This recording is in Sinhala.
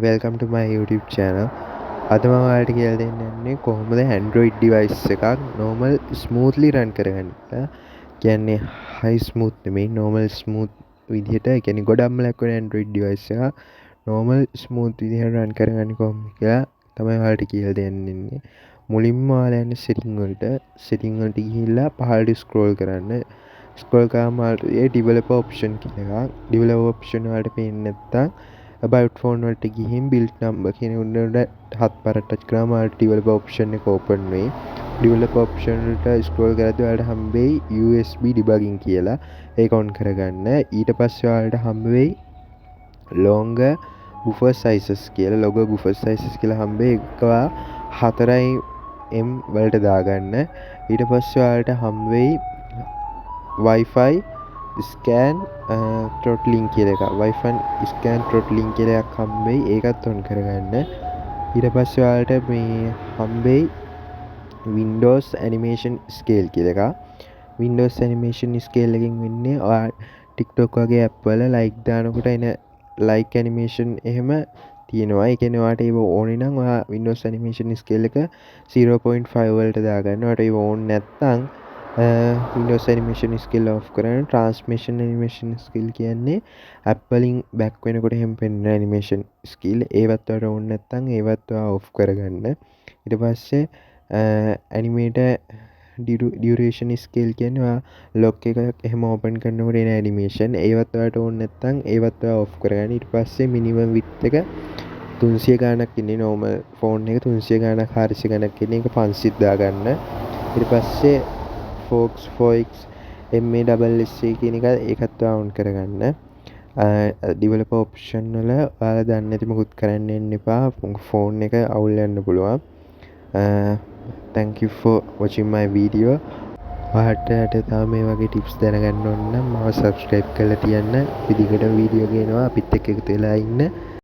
welcome to my YouTube channel. අද මම ඔයාලට කියලා දෙන්න යන්නේ කොහොමද Android device එකක් normal smoothly run කරගන්න. කියන්නේ high smooth නෙමෙයි normal smooth විදිහට කියන්නේ ගොඩක්ම ලැක්වෙන Android device එක normal smooth විදිහට run කරගන්නේ කොහොමද කියලා තමයි ඔයාලට කියලා දෙන්නේ. මුලින්ම ඔයාලා යන්නේ setting වලට ගිහිල්ලා පහළට scroll කරන්න. scroll කරාම ඒ developer option කියලා එකක්. developer option වලට පේන්නේ නැත්තම් about phone වලට ගිහින් build number කියන උඩට හත් පාරක් ටච් කරාම ඔයාලට developer option එක open වෙයි. developer option වලට scroll කරද්දී ඔයාලට හම්බෙයි USB debugging කියලා. ඒක on කරගන්න. ඊට පස්සේ ඔයාලට හම්බ වෙයි longer buffer sizes කියලා. longer buffer sizes කියලා හම්බෙයි. ඒක 4M වලට දාගන්න. ඊට පස්සේ ඔයාලට හම්බ වෙයි Wi-Fi scan throttling කියලා එකක්. Wi-Fi scan throttling කියලා එකක් හම්බෙයි. ඒකත් on කරගන්න. ඊට පස්සේ ඔයාලට මේ හම්බෙයි Windows animation scale කියලා එකක්. Windows animation scale එකකින් වෙන්නේ ඔයා TikTok වගේ app වල like දානකොට එන like animation එහෙම තියෙනවා. ඒ කියන්නේ ඔයාලට ඒක ඕනේ නම් ඔයා Windows animation scale එක 0.5 වලට දාගන්න. ඔයාලට ඒක ඕනේ නැත්නම් Windows animation skill off කරන්න. transmission animation skill කියන්නේ app වලින් back වෙනකොට එහෙම පෙන්වන animation skill. ඒවත් ඔයාලට ඕනේ නැත්නම් ඒවත් ඔයා off කරගන්න. ඊට පස්සේ animator duration skill කියන්නේ ඔයා lock එක එහෙම open කරනකොට එන animation. ඒවත් ඔයාලට ඕනේ නැත්නම් ඒවත් ඔයා off කරගන්න. ඊට පස්සේ minimum width එක 300 ගාණක් ඉන්නේ normal phone එක 300 ගාණක් 400 ගාණක් ඉන්නේ ඒක 500 දාගන්න. ඊට පස්සේ Fox MASSA කියන එක ඒකත් on කරගන්න. developer option වල ඔයාලා දන්නේ නැති මොකුත් කරන්න යන්න එපා. phone එක අවුල් යන්න පුළුවන්. Thank you for watching my video. ඔයාලට තව මේ වගේ tips දැනගන්න ඕන නම් මාව subscribe කරලා තියන්න. අපි දිගට වීඩියෝ ගේනවා. අපිත් එක්ක එකතු වෙලා ඉන්න.